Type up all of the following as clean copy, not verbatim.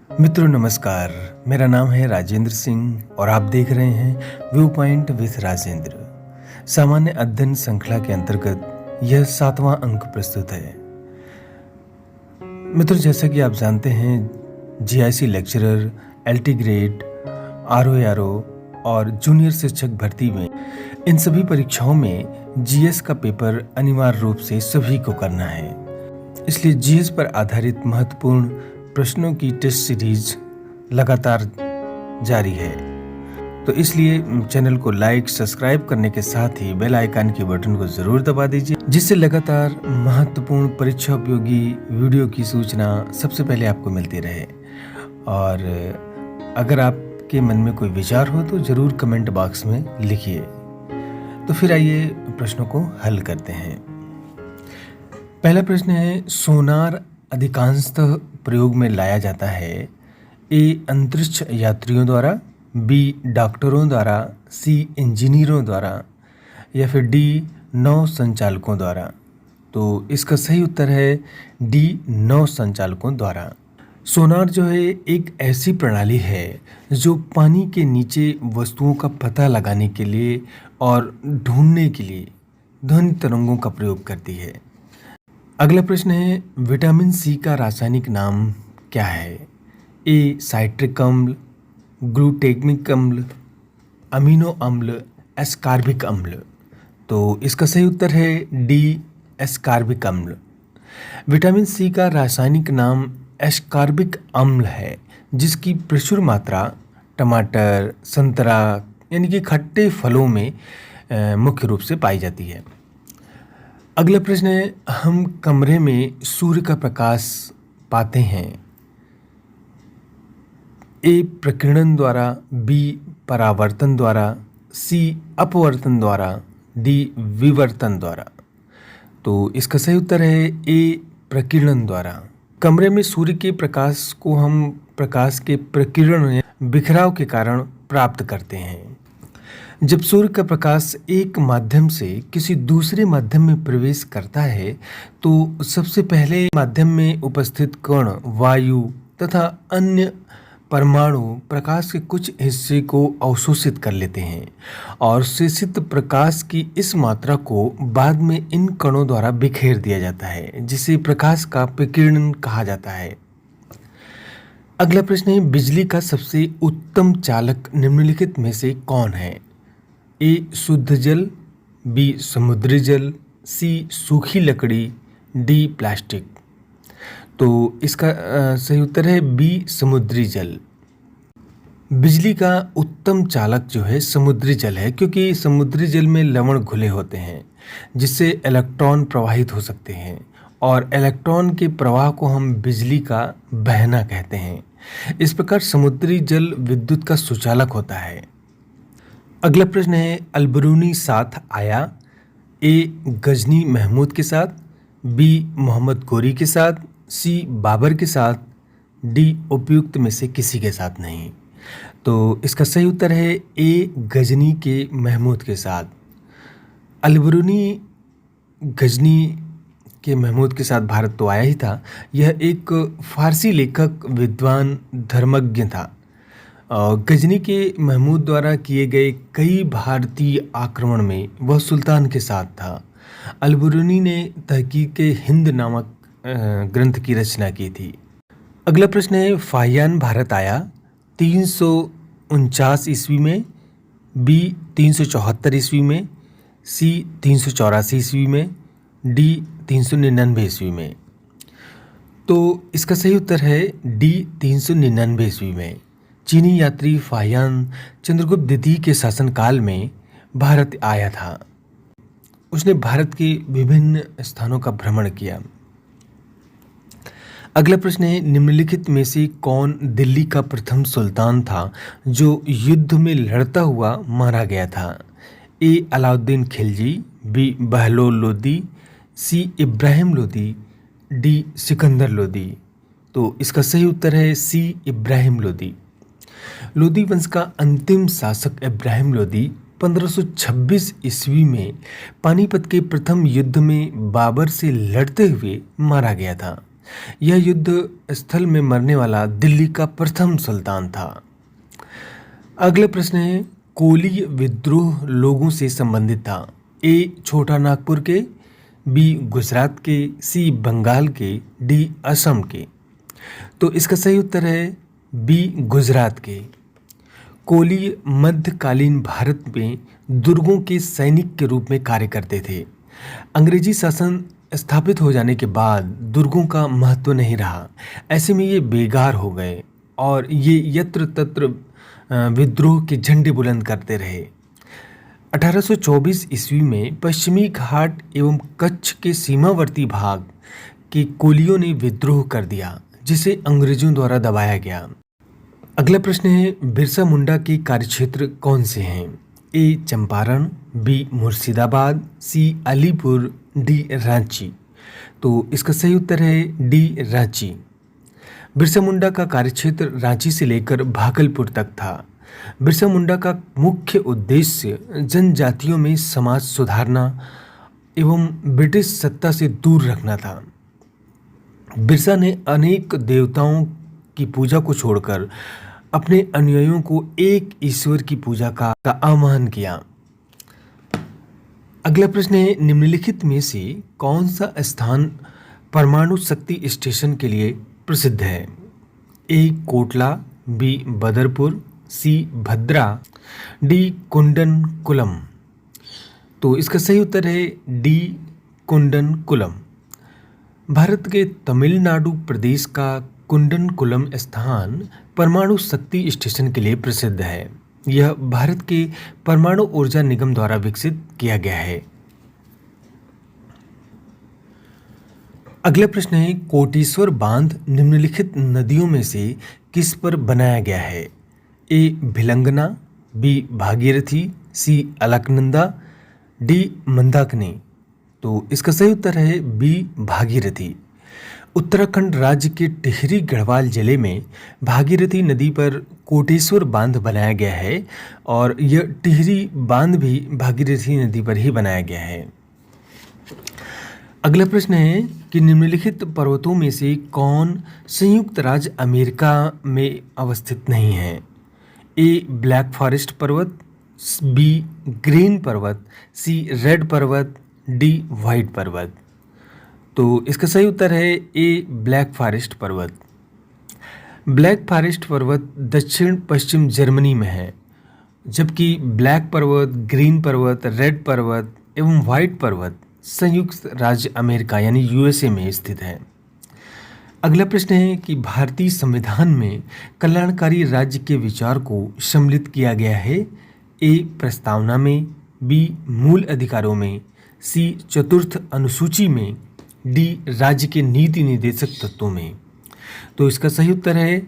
मित्रों नमस्कार, मेरा नाम है राजेंद्र सिंह और आप देख रहे हैं व्यू पॉइंट विथ राजेंद्र। सामान्य अध्ययन श्रृंखला के अंतर्गत यह 7वां अंक प्रस्तुत है। मित्रों, जैसा कि आप जानते हैं, GIC lecturer, LT grade, RO और जूनियर शिक्षक भर्ती में इन सभी परीक्षाओं में जीएस का पेपर अनिवार्य रूप से सभी को करना है। इसलिए जीएस पर आधारित महत्वपूर्ण प्रश्नों की टेस्ट सीरीज लगातार जारी है। तो इसलिए चैनल को लाइक, सब्सक्राइब करने के साथ ही बेल आइकन के बटन को जरूर दबा दीजिए, जिससे लगातार महत्वपूर्ण परीक्षा उपयोगी वीडियो की सूचना सबसे पहले आपको मिलती रहे। और अगर आपके मन में कोई विचार हो तो जरूर कमेंट बॉक्स में लिखिए। तो फिर आइए प्रश्नों को हल करते हैं। पहला प्रश्न है, सोनार अधिकांशतः प्रयोग में लाया जाता है ए अंतरिक्ष यात्रियों द्वारा, बी डॉक्टरों द्वारा, सी इंजीनियरों द्वारा या फिर डी नौ संचालकों द्वारा। तो इसका सही उत्तर है डी नौ संचालकों द्वारा। सोनार जो है एक ऐसी प्रणाली है जो पानी के नीचे वस्तुओं का पता लगाने के लिए और ढूंढने के लिए ध्वनि तरंगों का प्रयोग करती है। अगला प्रश्न है, विटामिन सी का रासायनिक नाम क्या है? ए साइट्रिक अम्ल, ग्लूटेमिक अम्ल, अमीनो अम्ल, एस्कार्बिक अम्ल। तो इसका सही उत्तर है डी एस्कार्बिक अम्ल। विटामिन सी का रासायनिक नाम एस्कार्बिक अम्ल है, जिसकी प्रचुर मात्रा टमाटर, संतरा यानी कि खट्टे फलों में मुख्य रूप से पाई जाती है। अगला प्रश्न है, हम कमरे में सूर्य का प्रकाश पाते हैं ए प्रकीर्णन द्वारा, बी परावर्तन द्वारा, सी अपवर्तन द्वारा, डी विवर्तन द्वारा। तो इसका सही उत्तर है ए प्रकीर्णन द्वारा। कमरे में सूर्य के प्रकाश को हम प्रकाश के प्रकीर्णन या बिखराव के कारण प्राप्त करते हैं। जब सूर्य का प्रकाश एक माध्यम से किसी दूसरे माध्यम में प्रवेश करता है तो सबसे पहले माध्यम में उपस्थित कण, वायु तथा अन्य परमाणु प्रकाश के कुछ हिस्से को अवशोषित कर लेते हैं और शेषित प्रकाश की इस मात्रा को बाद में इन कणों द्वारा बिखेर दिया जाता है, जिसे प्रकाश का प्रकीर्णन कहा जाता है। अगला प्रश्न है, बिजली का सबसे उत्तम चालक निम्नलिखित में से कौन है? ए शुद्ध जल, बी समुद्री जल, सी सूखी लकड़ी, डी प्लास्टिक। तो इसका सही उत्तर है बी समुद्री जल। बिजली का उत्तम चालक जो है समुद्री जल है, क्योंकि समुद्री जल में लवण घुले होते हैं जिससे इलेक्ट्रॉन प्रवाहित हो सकते हैं और इलेक्ट्रॉन के प्रवाह को हम बिजली का बहना कहते हैं। इस प्रकार समुद्री जल विद्युत का सुचालक होता है। अगला प्रश्न है, अलबरूनी साथ आया ए गजनी महमूद के साथ, बी मोहम्मद गोरी के साथ, सी बाबर के साथ, डी उपयुक्त में से किसी के साथ नहीं। तो इसका सही उत्तर है ए गजनी के महमूद के साथ। अलबरूनी गजनी के महमूद के साथ भारत तो आया ही था। यह एक फारसी लेखक, विद्वान, धर्मज्ञ था। गजनी के महमूद द्वारा किए गए कई भारतीय आक्रमण में वह सुल्तान के साथ था। अलबरूनी ने तहकीक हिंद नामक ग्रंथ की रचना की थी। अगला प्रश्न है, फाहियान भारत आया 349 ईस्वी में, बी 374 ईस्वी में, सी 384 ईस्वी में, डी 399 ईस्वी में। तो इसका सही उत्तर है डी 399 ईस्वी में। चीनी यात्री फाहियान चंद्रगुप्त द्वितीय के शासनकाल में भारत आया था। उसने भारत के विभिन्न स्थानों का भ्रमण किया। अगला प्रश्न है, निम्नलिखित में से कौन दिल्ली का प्रथम सुल्तान था जो युद्ध में लड़ता हुआ मारा गया था? ए अलाउद्दीन खिलजी, बी बहलोल लोदी, सी इब्राहिम लोदी, डी सिकंदर लोदी। तो इसका सही उत्तर है सी इब्राहिम लोदी। लोदी वंश का अंतिम शासक इब्राहिम लोदी 1526 ईस्वी में पानीपत के प्रथम युद्ध में बाबर से लड़ते हुए मारा गया था। यह युद्ध स्थल में मरने वाला दिल्ली का प्रथम सुल्तान था। अगला प्रश्न है, कोली विद्रोह लोगों से संबंधित था। ए छोटा नागपुर के, बी गुजरात के, सी बंगाल के, डी असम के। तो इसका सही उत्तर है बी गुजरात के। कोली मध्यकालीन भारत में दुर्गों के सैनिक के रूप में कार्य करते थे। अंग्रेजी शासन स्थापित हो जाने के बाद दुर्गों का महत्व नहीं रहा। ऐसे में ये बेकार हो गए और ये यत्र तत्र विद्रोह के झंडे बुलंद करते रहे। 1824 ईस्वी में पश्चिमी घाट एवं कच्छ के सीमावर्ती भाग के कोलियों ने विद्रोह कर दिया, जिसे अंग्रेजों द्वारा दबाया गया। अगला प्रश्न है, बिरसा मुंडा के कार्यक्षेत्र कौन से हैं? ए चंपारण, बी मुर्शिदाबाद, सी अलीपुर, डी रांची। तो इसका सही उत्तर है डी रांची। बिरसा मुंडा का कार्यक्षेत्र रांची से लेकर भागलपुर तक था। बिरसा मुंडा का मुख्य उद्देश्य जनजातियों में समाज सुधारना एवं ब्रिटिश सत्ता से दूर रखना था। बिरसा ने अनेक देवताओं की पूजा को छोड़कर अपने अनुयायियों को एक ईश्वर की पूजा का आह्वान किया। अगला प्रश्न है, निम्नलिखित में से कौन सा स्थान परमाणु शक्ति स्टेशन के लिए प्रसिद्ध है? ए कोटला, बी बदरपुर, सी भद्रा, डी कुंडनकुलम। तो इसका सही उत्तर है डी कुंडनकुलम। भारत के तमिलनाडु प्रदेश का कुंडनकुलम स्थान परमाणु शक्ति स्टेशन के लिए प्रसिद्ध है। यह भारत के परमाणु ऊर्जा निगम द्वारा विकसित किया गया है। अगला प्रश्न है, कोटेश्वर बांध निम्नलिखित नदियों में से किस पर बनाया गया है? ए भिलंगना, बी भागीरथी, सी अलकनंदा, डी मंदाकिनी। तो इसका सही उत्तर है बी भागीरथी। उत्तराखंड राज्य के टिहरी गढ़वाल जिले में भागीरथी नदी पर कोटेश्वर बांध बनाया गया है और यह टिहरी बांध भी भागीरथी नदी पर ही बनाया गया है। अगला प्रश्न है कि निम्नलिखित पर्वतों में से कौन संयुक्त राज्य अमेरिका में अवस्थित नहीं है? ए ब्लैक फॉरेस्ट पर्वत, बी ग्रीन पर्वत, सी रेड पर्वत, डी वाइट पर्वत। तो इसका सही उत्तर है ए ब्लैक फॉरेस्ट पर्वत। ब्लैक फॉरेस्ट पर्वत दक्षिण पश्चिम जर्मनी में है, जबकि ब्लैक पर्वत, ग्रीन पर्वत, रेड पर्वत एवं वाइट पर्वत संयुक्त राज्य अमेरिका यानी यूएसए में स्थित है। अगला प्रश्न है कि भारतीय संविधान में कल्याणकारी राज्य के विचार को सम्मिलित किया गया है। ए प्रस्तावना में, बी मूल अधिकारों में, सी चतुर्थ अनुसूची में, डी राज्य के नीति निर्देशक तत्वों में। तो इसका सही उत्तर है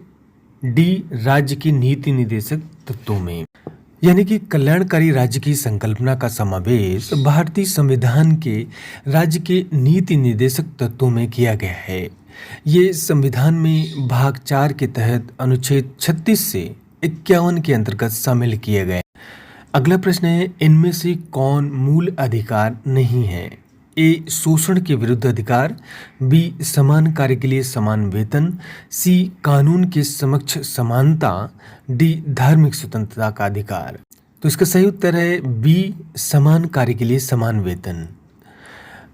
डी राज्य के नीति निर्देशक तत्वों में। यानी कि कल्याणकारी राज्य की संकल्पना का समावेश भारतीय संविधान के राज्य के नीति निर्देशक तत्वों में किया गया है। ये संविधान में भाग 4 के तहत अनुच्छेद 36 से 51 के अंतर्गत शामिल किए गए। अगला प्रश्न है, इनमें से कौन मूल अधिकार नहीं है? ए शोषण के विरुद्ध अधिकार, बी समान कार्य के लिए समान वेतन, सी कानून के समक्ष समानता, डी धार्मिक स्वतंत्रता का अधिकार। तो इसका सही उत्तर है बी समान कार्य के लिए समान वेतन।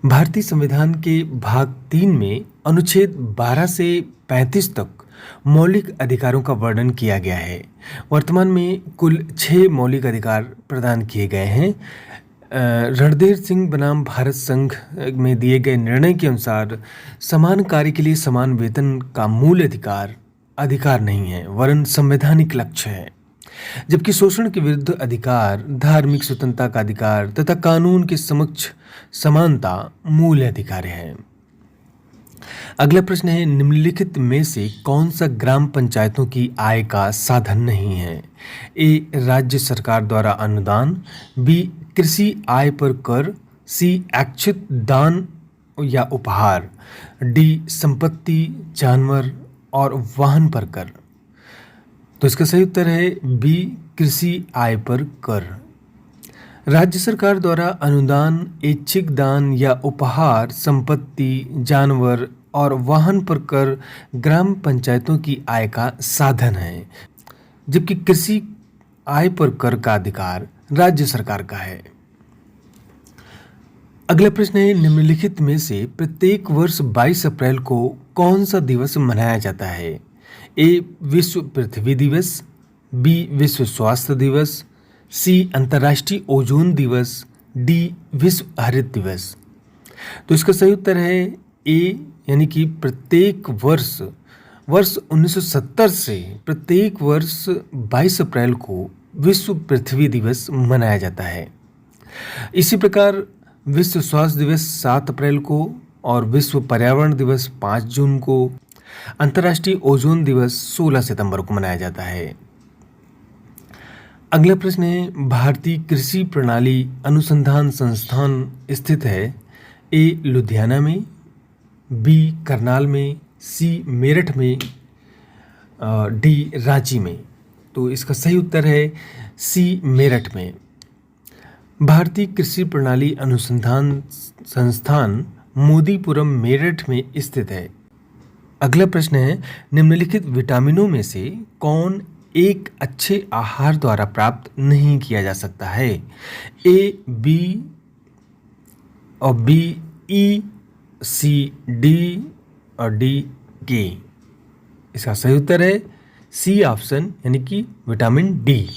भारतीय संविधान के भाग 3 में अनुच्छेद 12 से 35 तक मौलिक अधिकारों का वर्णन किया गया है। वर्तमान में कुल 6 मौलिक अधिकार प्रदान किए गए हैं। रणधीर सिंह बनाम भारत संघ में दिए गए निर्णय के अनुसार समान कार्य के लिए समान वेतन का मूल अधिकार नहीं है, वरन संवैधानिक लक्ष्य है, जबकि शोषण के विरुद्ध अधिकार, धार्मिक स्वतंत्रता का अधिकार तथा कानून के समक्ष समानता मूल अधिकार है। अगला प्रश्न है, निम्नलिखित में से कौन सा ग्राम पंचायतों की आय का साधन नहीं है? ए राज्य सरकार द्वारा अनुदान, बी कृषि आय पर कर, सी ऐच्छिक दान या उपहार, डी संपत्ति, जानवर और वाहन पर कर। तो इसका सही उत्तर है बी कृषि आय पर कर। राज्य सरकार द्वारा अनुदान, ऐच्छिक दान या उपहार संपत्ति, जानवर और वाहन पर कर ग्राम पंचायतों की आय का साधन है, जबकि कृषि आय पर कर का अधिकार राज्य सरकार का है। अगला प्रश्न है, निम्नलिखित में से प्रत्येक वर्ष 22 अप्रैल को कौन सा दिवस मनाया जाता है? ए. विश्व पृथ्वी दिवस, बी. विश्व स्वास्थ्य दिवस, सी. अंतर्राष्ट्रीय ओजोन दिवस, डी. विश्व हरित दिवस। तो इसका सही उत्तर है ए, यानी कि प्रत्येक वर्ष 1970 से प्रत्येक वर्ष 22 अप्रैल को विश्व पृथ्वी दिवस मनाया जाता है। इसी प्रकार विश्व स्वास्थ्य दिवस 7 अप्रैल को और विश्व पर्यावरण दिवस 5 जून को, अंतर्राष्ट्रीय ओजोन दिवस 16 सितंबर को मनाया जाता है। अगला प्रश्न है, भारतीय कृषि प्रणाली अनुसंधान संस्थान स्थित है? ए. लुधियाना में, बी. करनाल में, सी. मेरठ में, डी. रांची में। तो इसका सही उत्तर है सी. मेरठ में। भारतीय कृषि प्रणाली अनुसंधान संस्थान मोदीपुरम मेरठ में स्थित है। अगला प्रश्न है, निम्नलिखित विटामिनों में से कौन एक अच्छे आहार द्वारा प्राप्त नहीं किया जा सकता है? ए. बी और बी, ई, सी, डी और डी, के। इसका सही उत्तर है सी ऑप्शन, यानी कि विटामिन डी।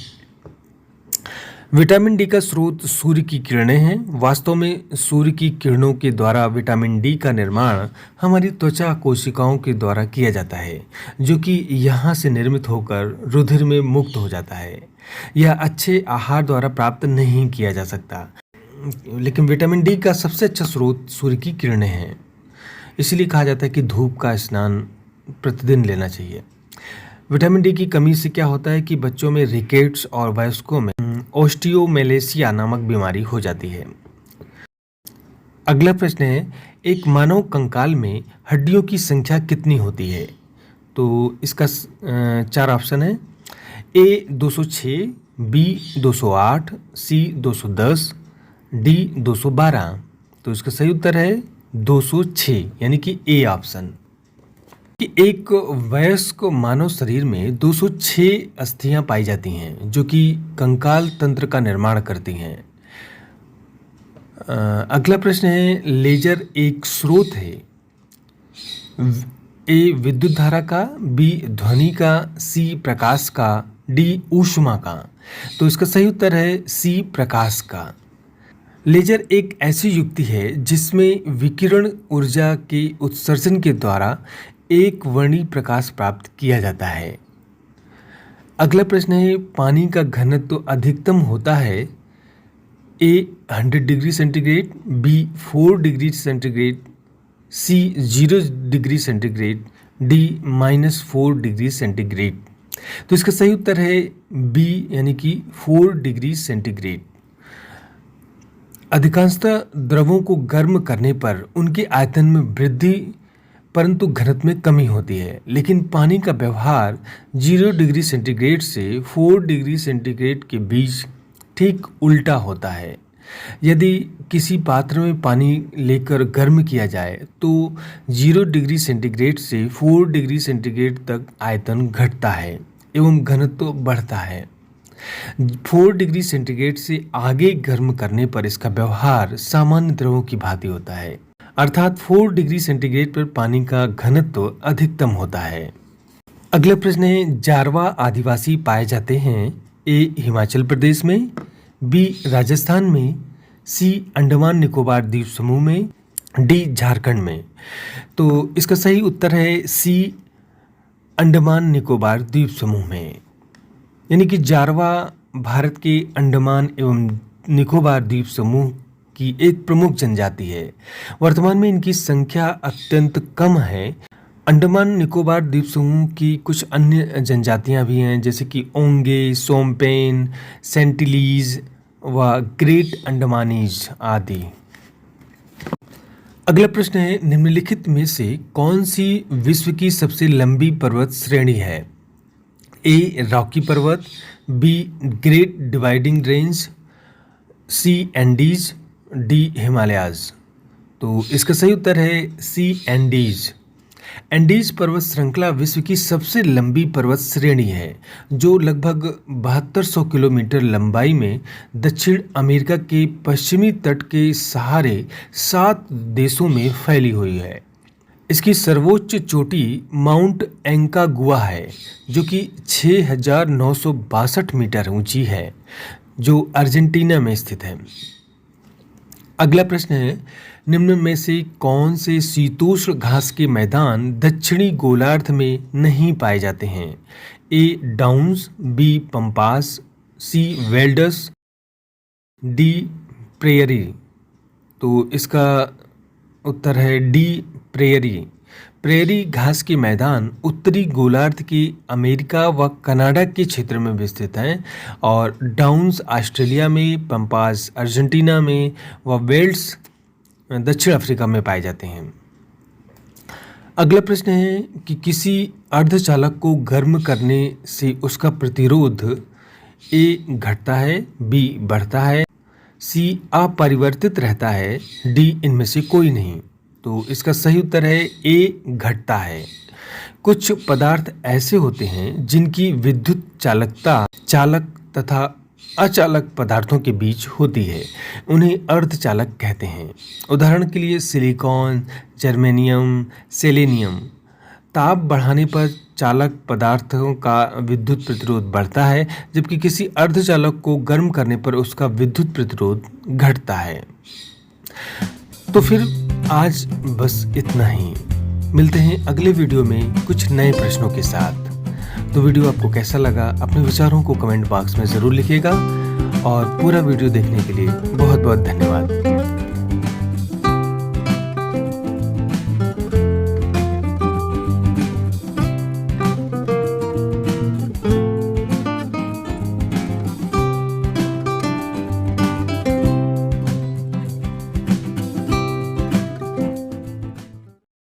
विटामिन डी का स्रोत सूर्य की किरणें हैं। वास्तव में सूर्य की किरणों के द्वारा विटामिन डी का निर्माण हमारी त्वचा कोशिकाओं के द्वारा किया जाता है, जो कि यहाँ से निर्मित होकर रुधिर में मुक्त हो जाता है। यह अच्छे आहार द्वारा प्राप्त नहीं किया जा सकता, लेकिन विटामिन डी का सबसे अच्छा स्रोत सूर्य की किरणें हैं। इसलिए कहा जाता है कि धूप का स्नान प्रतिदिन लेना चाहिए। विटामिन डी की कमी से क्या होता है कि बच्चों में रिकेट्स और वयस्कों में ओस्टियोमेलेसिया नामक बीमारी हो जाती है। अगला प्रश्न है, एक मानव कंकाल में हड्डियों की संख्या कितनी होती है? तो इसका 4 ऑप्शन है। ए. 206, बी. 208, सी. 210, डी. 212। तो इसका सही उत्तर है 206, यानी कि ए ऑप्शन। कि एक वयस्क मानव शरीर में 206 अस्थियां पाई जाती हैं, जो कि कंकाल तंत्र का निर्माण करती हैं। अगला प्रश्न है, लेजर एक स्रोत है? ए. विद्युत धारा का, बी. ध्वनि का, सी. प्रकाश का, डी. ऊष्मा का। तो इसका सही उत्तर है सी. प्रकाश का। लेजर एक ऐसी युक्ति है जिसमें विकिरण ऊर्जा के उत्सर्जन के द्वारा एक वर्णी प्रकाश प्राप्त किया जाता है। अगला प्रश्न है, पानी का घनत्व तो अधिकतम होता है? A. 100 degree centigrade, B. 4 degree centigrade, C. 0 degree centigrade, D. -4 degree centigrade. तो इसका सही उत्तर है बी, यानी कि 4 डिग्री सेंटीग्रेड। अधिकांशतः द्रवों को गर्म करने पर उनके आयतन में वृद्धि परंतु घनत्व में कमी होती है, लेकिन पानी का व्यवहार 0 डिग्री सेंटीग्रेड से 4 डिग्री सेंटीग्रेड के बीच ठीक उल्टा होता है। यदि किसी पात्र में पानी लेकर गर्म किया जाए तो 0 डिग्री सेंटीग्रेड से 4 डिग्री सेंटीग्रेड तक आयतन घटता है एवं घनत्व बढ़ता है। 4 डिग्री सेंटीग्रेड से आगे गर्म करने पर इसका व्यवहार सामान्य द्रवों की भांति होता है, अर्थात 4 डिग्री सेंटीग्रेड पर पानी का घनत्व अधिकतम होता है। अगला प्रश्न है, जारवा आदिवासी पाए जाते हैं? ए. हिमाचल प्रदेश में, बी. राजस्थान में, सी. अंडमान निकोबार द्वीप समूह में, डी. झारखंड में। तो इसका सही उत्तर है सी. अंडमान निकोबार द्वीप समूह में। यानी कि जारवा भारत के अंडमान एवं निकोबार द्वीप समूह की एक प्रमुख जनजाति है। वर्तमान में इनकी संख्या अत्यंत कम है। अंडमान निकोबार द्वीप समूह की कुछ अन्य जनजातियां भी हैं, जैसे कि ओंगे, सोमपेन, सेंटिलीज व ग्रेट अंडमानीज आदि। अगला प्रश्न है, निम्नलिखित में से कौन सी विश्व की सबसे लंबी पर्वत श्रेणी है? ए. रॉकी पर्वत, B. Great dividing range, C. Andes, D. Himalayas. तो इसका सही उत्तर है सी. एंडीज। एंडीज पर्वत श्रृंखला विश्व की सबसे लंबी पर्वत श्रेणी है, जो लगभग 7200 किलोमीटर लंबाई में दक्षिण अमेरिका के पश्चिमी तट के सहारे 7 देशों में फैली हुई है। इसकी सर्वोच्च चोटी माउंट एंकागुआ है, जो कि 6962 मीटर ऊंची है, जो अर्जेंटीना में स्थित है। अगला प्रश्न है, निम्न में से कौन से शीतोष्ण घास के मैदान दक्षिणी गोलार्ध में नहीं पाए जाते हैं? ए डाउन्स, बी पंपास, सी वेल्डस, डी प्रेयरी। तो इसका उत्तर है डी प्रेयरी। प्रेयरी घास के मैदान उत्तरी गोलार्ध की अमेरिका व कनाडा के क्षेत्र में विस्तृत हैं और डाउन्स ऑस्ट्रेलिया में, पंपास अर्जेंटीना में व वेल्ड्स दक्षिण अफ्रीका में पाए जाते हैं। अगला प्रश्न है कि किसी अर्धचालक को गर्म करने से उसका प्रतिरोध ए घटता है, बी बढ़ता है, सी अपरिवर्तित रहता है, डी इनमें से कोई नहीं। तो इसका सही उत्तर है ए घटता है। कुछ पदार्थ ऐसे होते हैं जिनकी विद्युत चालकता चालक तथा अचालक पदार्थों के बीच होती है, उन्हें अर्धचालक कहते हैं। उदाहरण के लिए सिलिकॉन, जर्मेनियम, सेलेनियम। ताप बढ़ाने पर चालक पदार्थों का विद्युत प्रतिरोध बढ़ता है, जबकि किसी अर्धचालक को गर्म करने पर उसका विद्युत प्रतिरोध घटता है। तो फिर आज बस इतना ही। मिलते हैं अगले वीडियो में कुछ नए प्रश्नों के साथ। तो वीडियो आपको कैसा लगा, अपने विचारों को कमेंट बॉक्स में ज़रूर लिखिएगा और पूरा वीडियो देखने के लिए बहुत बहुत धन्यवाद।